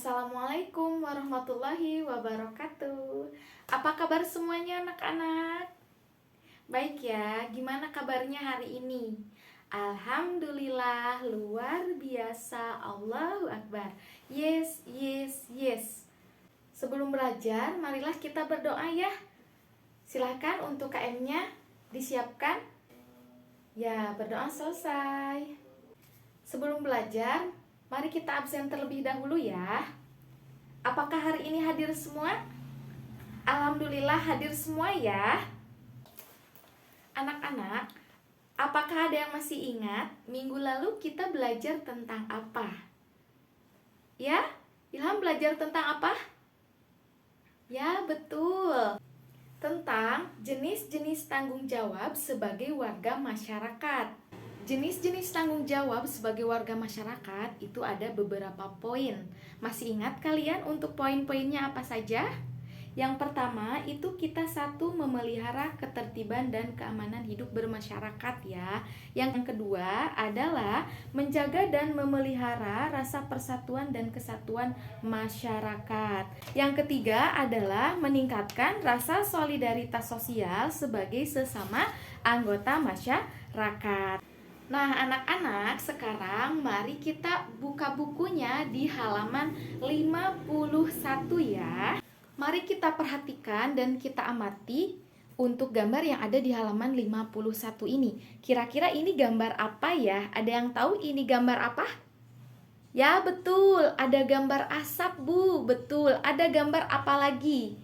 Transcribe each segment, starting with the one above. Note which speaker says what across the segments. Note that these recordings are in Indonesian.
Speaker 1: Assalamualaikum warahmatullahi wabarakatuh. Apa kabar semuanya anak-anak? Baik ya, gimana kabarnya hari ini? Alhamdulillah, luar biasa, Allahu Akbar. Yes, yes, yes. Sebelum belajar, marilah kita berdoa ya. Silahkan untuk KM-nya disiapkan. Ya, berdoa selesai. Sebelum belajar, mari kita absen terlebih dahulu ya. Apakah hari ini hadir semua? Alhamdulillah hadir semua ya. Anak-anak, apakah ada yang masih ingat minggu lalu kita belajar tentang apa? Ya, Ilham belajar tentang apa? Ya, betul. Tentang jenis-jenis tanggung jawab sebagai warga masyarakat. Jenis-jenis tanggung jawab sebagai warga masyarakat itu ada beberapa poin. Masih ingat kalian untuk poin-poinnya apa saja? Yang pertama itu kita memelihara ketertiban dan keamanan hidup bermasyarakat ya. Yang kedua adalah menjaga dan memelihara rasa persatuan dan kesatuan masyarakat. Yang ketiga adalah meningkatkan rasa solidaritas sosial sebagai sesama anggota masyarakat. Nah, anak-anak, sekarang mari kita buka bukunya di halaman 51 ya. Mari kita perhatikan dan kita amati untuk gambar yang ada di halaman 51 ini. Kira-kira ini gambar apa ya? Ada yang tahu ini gambar apa? Ya, betul. Ada gambar asap, Bu. Betul. Ada gambar apa lagi?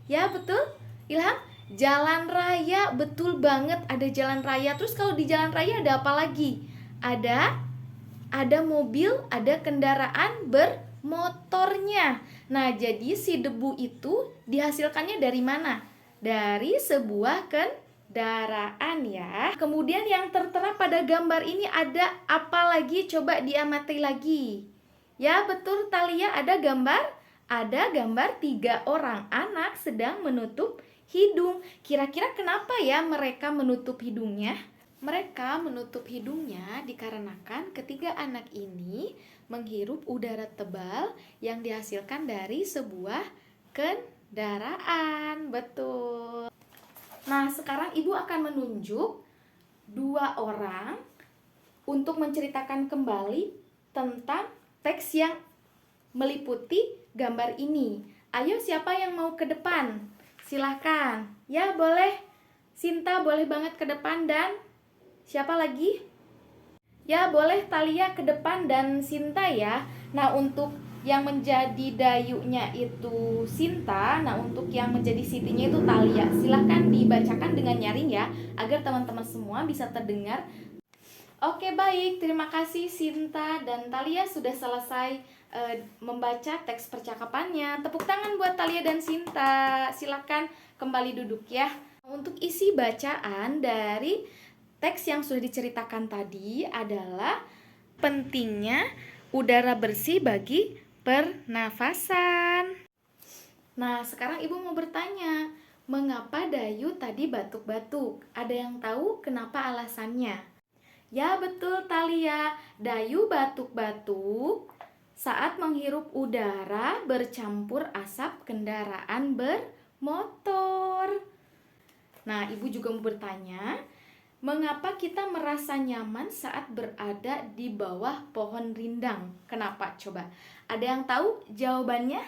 Speaker 1: Ya, betul. Ilham? Jalan raya, betul banget, ada jalan raya. Terus kalau di jalan raya ada apa lagi? Ada mobil, ada kendaraan bermotornya. Nah, jadi si debu itu dihasilkannya dari mana? Dari sebuah kendaraan ya. Kemudian yang tertera pada gambar ini ada apa lagi? Coba diamati lagi. Ya, betul Talia, ada gambar 3 orang anak sedang menutup hidung. Kira-kira kenapa ya mereka menutup hidungnya? Mereka menutup hidungnya dikarenakan ketiga anak ini menghirup udara tebal yang dihasilkan dari sebuah kendaraan. Betul. Nah, sekarang Ibu akan menunjuk 2 orang untuk menceritakan kembali tentang teks yang meliputi gambar ini. Ayo, siapa yang mau ke depan? Silahkan. Ya, boleh. Sinta boleh banget ke depan dan siapa lagi? Ya, boleh Talia ke depan dan Sinta ya. Nah, untuk yang menjadi dayunya itu Sinta, nah untuk yang menjadi sitinya itu Talia. Silahkan dibacakan dengan nyaring ya, agar teman-teman semua bisa terdengar. Oke, baik. Terima kasih Sinta dan Talia sudah selesai membaca teks percakapannya. Tepuk tangan buat Talia dan Sinta. Silakan kembali duduk ya. Untuk isi bacaan dari teks yang sudah diceritakan tadi adalah pentingnya udara bersih bagi pernafasan. Nah, sekarang Ibu mau bertanya, mengapa Dayu tadi batuk-batuk? Ada yang tahu kenapa alasannya? Ya, betul Talia. Dayu batuk-batuk saat menghirup udara bercampur asap kendaraan bermotor. Nah, Ibu juga mau bertanya, mengapa kita merasa nyaman saat berada di bawah pohon rindang? Kenapa? Coba. Ada yang tahu jawabannya?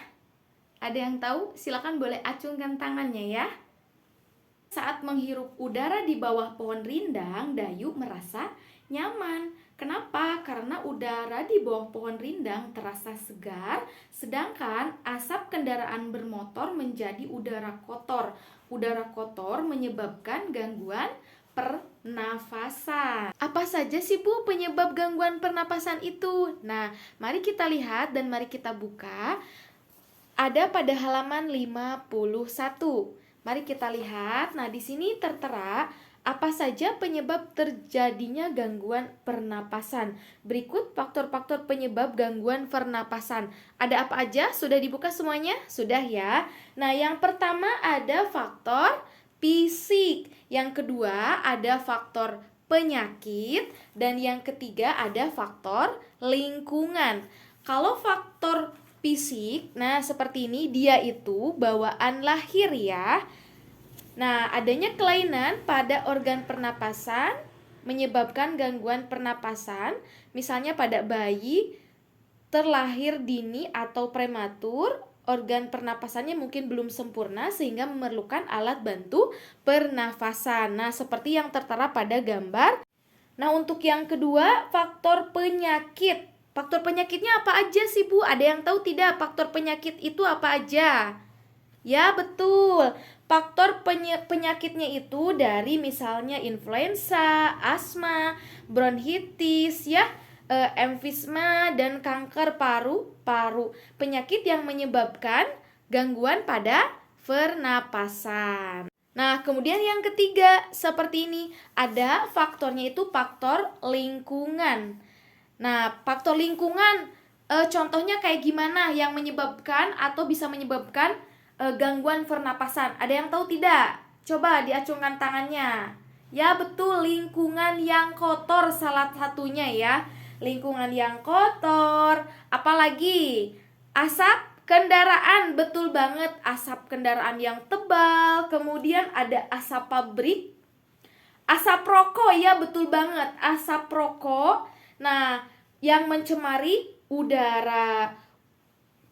Speaker 1: Ada yang tahu? Silakan boleh acungkan tangannya ya. Saat menghirup udara di bawah pohon rindang, Dayu merasa nyaman. Kenapa? Karena udara di bawah pohon rindang terasa segar, sedangkan asap kendaraan bermotor menjadi udara kotor. Udara kotor menyebabkan gangguan pernafasan. Apa saja sih Bu penyebab gangguan pernapasan itu? Nah, mari kita lihat dan mari kita buka. Ada pada halaman 51. Mari kita lihat. Nah, di sini tertera apa saja penyebab terjadinya gangguan pernapasan. Berikut faktor-faktor penyebab gangguan pernapasan. Ada apa aja? Sudah dibuka semuanya? Sudah ya. Nah, yang pertama ada faktor fisik. Yang kedua ada faktor penyakit. Dan yang ketiga ada faktor lingkungan. Kalau faktor fisik. Nah, seperti ini dia itu bawaan lahir ya. Nah, adanya kelainan pada organ pernapasan menyebabkan gangguan pernapasan, misalnya pada bayi terlahir dini atau prematur, organ pernapasannya mungkin belum sempurna sehingga memerlukan alat bantu pernafasan. Nah, seperti yang tertera pada gambar. Nah, untuk yang kedua, faktor penyakit. Faktor penyakitnya apa aja sih, Bu? Ada yang tahu tidak faktor penyakit itu apa aja? Ya, betul. Faktor penyakitnya itu dari misalnya influenza, asma, bronkitis, ya, emfisema, dan kanker paru-paru. Penyakit yang menyebabkan gangguan pada pernapasan. Nah, kemudian yang ketiga, seperti ini. Ada faktornya itu faktor lingkungan. Nah, faktor lingkungan, contohnya kayak gimana yang menyebabkan atau bisa menyebabkan gangguan pernapasan? Ada yang tahu tidak? Coba diacungkan tangannya. Ya, betul, lingkungan yang kotor salah satunya ya. Lingkungan yang kotor, apalagi asap kendaraan, betul banget, asap kendaraan yang tebal, kemudian ada asap pabrik, asap rokok, ya betul banget, asap rokok. Nah, yang mencemari udara.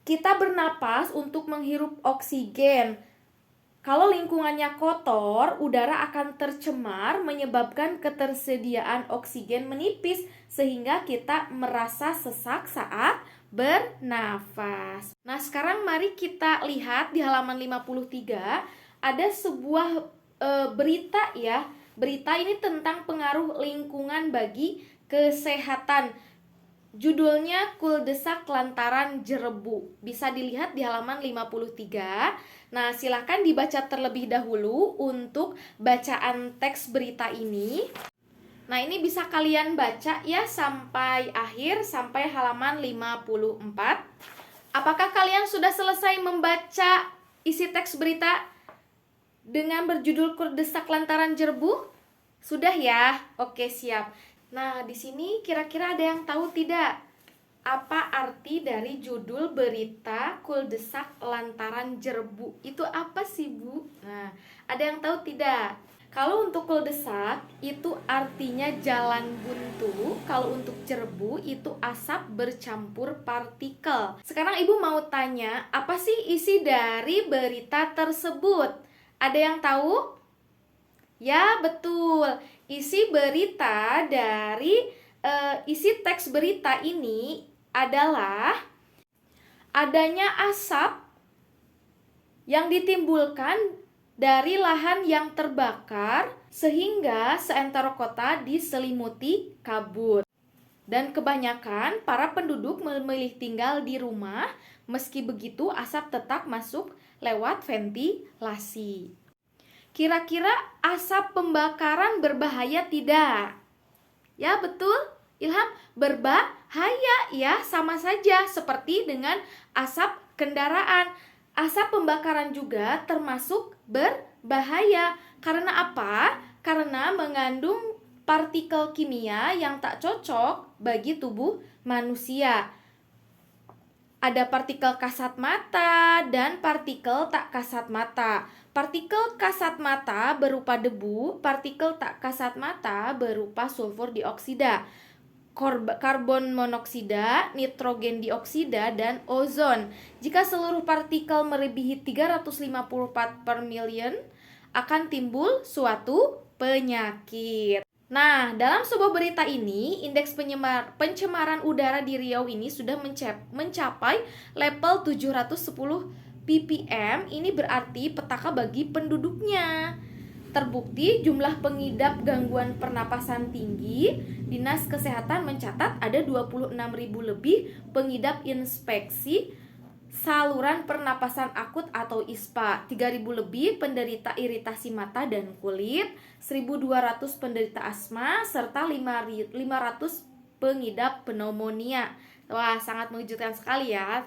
Speaker 1: Kita bernapas untuk menghirup oksigen. Kalau lingkungannya kotor, udara akan tercemar menyebabkan ketersediaan oksigen menipis sehingga kita merasa sesak saat bernafas. Nah, sekarang mari kita lihat di halaman 53 ada sebuah berita ya. Berita ini tentang pengaruh lingkungan bagi kesehatan. Judulnya Kuldesak Lantaran Jerebu. Bisa dilihat di halaman 53. Nah, silakan dibaca terlebih dahulu untuk bacaan teks berita ini. Nah, ini bisa kalian baca ya sampai akhir, sampai halaman 54. Apakah kalian sudah selesai membaca isi teks berita dengan berjudul Kuldesak Lantaran Jerebu? Sudah ya? Oke, siap. Nah, di sini kira-kira ada yang tahu tidak? Apa arti dari judul berita Kuldesak Lantaran Jerebu? Itu apa sih, Bu? Nah, ada yang tahu tidak? Kalau untuk kuldesak itu artinya jalan buntu. Kalau untuk jerebu itu asap bercampur partikel. Sekarang Ibu mau tanya, apa sih isi dari berita tersebut? Ada yang tahu? Ya, betul. Isi berita dari isi teks berita ini adalah adanya asap yang ditimbulkan dari lahan yang terbakar sehingga seantero kota diselimuti kabut. Dan kebanyakan para penduduk memilih tinggal di rumah, meski begitu asap tetap masuk lewat ventilasi. Kira-kira asap pembakaran berbahaya tidak? Ya, betul, Ilham, berbahaya ya, sama saja seperti dengan asap kendaraan. Asap pembakaran juga termasuk berbahaya. Karena apa? Karena mengandung partikel kimia yang tak cocok bagi tubuh manusia. Ada partikel kasat mata dan partikel tak kasat mata. Partikel kasat mata berupa debu, partikel tak kasat mata berupa sulfur dioksida, karbon monoksida, nitrogen dioksida, dan ozon. Jika seluruh partikel melebihi 350 part per million, akan timbul suatu penyakit. Nah, dalam sebuah berita ini, indeks pencemaran udara di Riau ini sudah mencapai level 710 ppm. Ini berarti petaka bagi penduduknya. Terbukti jumlah pengidap gangguan pernapasan tinggi. Dinas Kesehatan mencatat ada 26.000 lebih pengidap inspeksi saluran pernapasan akut atau ISPA, 3.000 lebih penderita iritasi mata dan kulit, 1.200 penderita asma, serta 500 pengidap pneumonia. Wah, sangat mengejutkan sekali ya,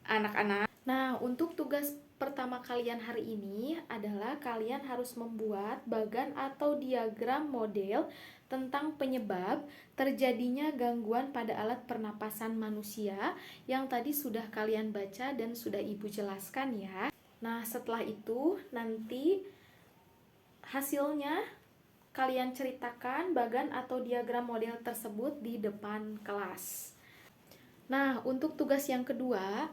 Speaker 1: anak-anak. Nah, untuk tugas pertama kalian hari ini adalah kalian harus membuat bagan atau diagram model tentang penyebab terjadinya gangguan pada alat pernapasan manusia yang tadi sudah kalian baca dan sudah Ibu jelaskan ya. Nah, setelah itu nanti hasilnya kalian ceritakan bagan atau diagram model tersebut di depan kelas. Nah, untuk tugas yang kedua,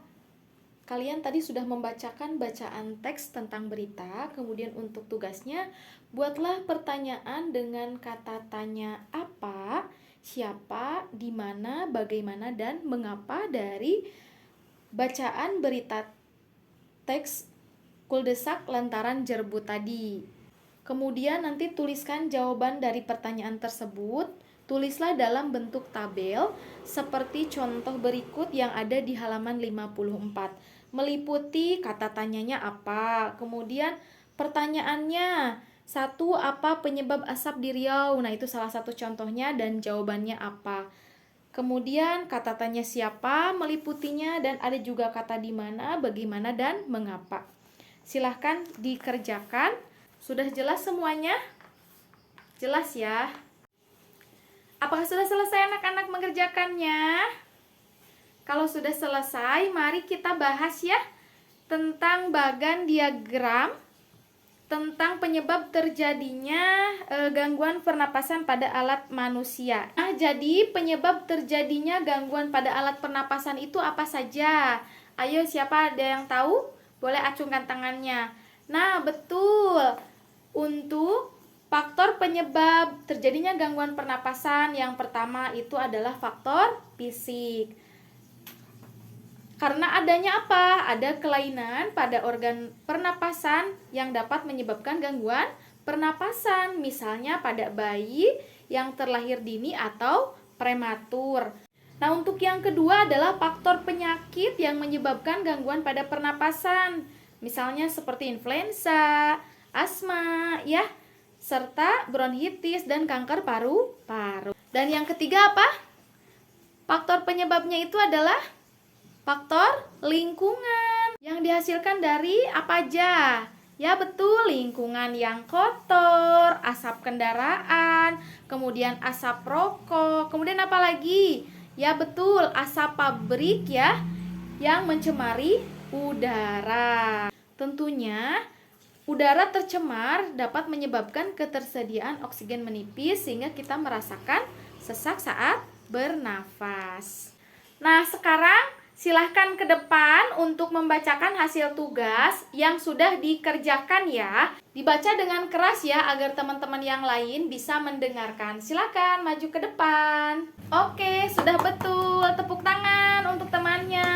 Speaker 1: kalian tadi sudah membacakan bacaan teks tentang berita, kemudian untuk tugasnya, buatlah pertanyaan dengan kata tanya apa, siapa, di mana, bagaimana, dan mengapa dari bacaan berita teks kuldesak lantaran jerbu tadi. Kemudian nanti tuliskan jawaban dari pertanyaan tersebut, tulislah dalam bentuk tabel seperti contoh berikut yang ada di halaman 54. Meliputi kata tanyanya apa, kemudian pertanyaannya, satu, apa penyebab asap di Riau? Nah, itu salah satu contohnya dan jawabannya apa. Kemudian kata tanya siapa, meliputinya, dan ada juga kata di mana, bagaimana, dan mengapa. Silahkan dikerjakan. Sudah jelas semuanya? Jelas ya? Apakah sudah selesai anak-anak mengerjakannya? Kalau sudah selesai, mari kita bahas ya tentang bagan diagram, tentang penyebab terjadinya gangguan pernapasan pada alat manusia. Nah, jadi penyebab terjadinya gangguan pada alat pernapasan itu apa saja? Ayo, siapa ada yang tahu? Boleh acungkan tangannya. Nah, betul. Untuk faktor penyebab terjadinya gangguan pernapasan, yang pertama itu adalah faktor fisik. Karena adanya apa? Ada kelainan pada organ pernapasan yang dapat menyebabkan gangguan pernapasan, misalnya pada bayi yang terlahir dini atau prematur. Nah, untuk yang kedua adalah faktor penyakit yang menyebabkan gangguan pada pernapasan, misalnya seperti influenza, asma, ya, serta bronkitis dan kanker paru-paru. Dan yang ketiga apa? Faktor penyebabnya itu adalah faktor lingkungan yang dihasilkan dari apa aja? Ya betul, lingkungan yang kotor, asap kendaraan, kemudian asap rokok, kemudian apa lagi? Ya betul, asap pabrik ya, yang mencemari udara. Tentunya udara tercemar dapat menyebabkan ketersediaan oksigen menipis sehingga kita merasakan sesak saat bernafas. Nah, sekarang silahkan ke depan untuk membacakan hasil tugas yang sudah dikerjakan ya. Dibaca dengan keras ya agar teman-teman yang lain bisa mendengarkan. Silahkan maju ke depan. Oke, sudah betul. Tepuk tangan untuk temannya.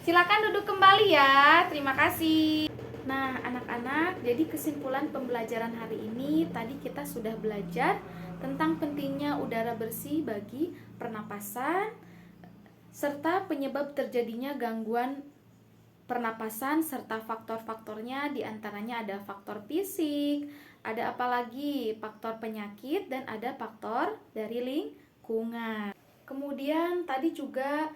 Speaker 1: Silahkan duduk kembali ya. Terima kasih. Nah, anak-anak, jadi kesimpulan pembelajaran hari ini tadi kita sudah belajar tentang pentingnya udara bersih bagi pernapasan, serta penyebab terjadinya gangguan pernapasan serta faktor-faktornya, diantaranya ada faktor fisik, ada apa lagi? Faktor penyakit, dan ada faktor dari lingkungan. Kemudian tadi juga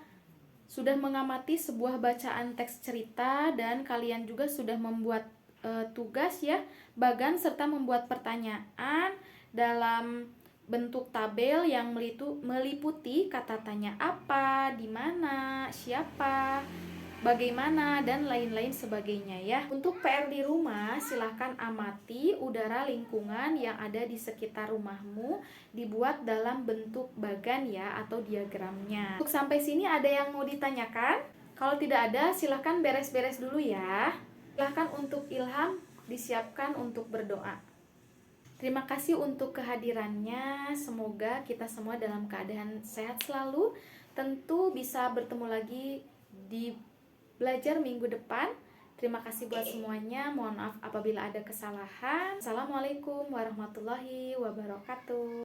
Speaker 1: sudah mengamati sebuah bacaan teks cerita dan kalian juga sudah membuat tugas ya, bagan serta membuat pertanyaan dalam bentuk tabel yang meliputi kata tanya apa, di mana, siapa, bagaimana, dan lain-lain sebagainya ya. Untuk PR di rumah, silahkan amati udara lingkungan yang ada di sekitar rumahmu, dibuat dalam bentuk bagan ya atau diagramnya. Untuk sampai sini ada yang mau ditanyakan? Kalau tidak ada, silahkan beres-beres dulu ya. Silahkan untuk Ilham disiapkan untuk berdoa. Terima kasih untuk kehadirannya. Semoga kita semua dalam keadaan sehat selalu. Tentu bisa bertemu lagi di belajar minggu depan. Terima kasih buat semuanya. Mohon maaf apabila ada kesalahan. Assalamualaikum warahmatullahi wabarakatuh.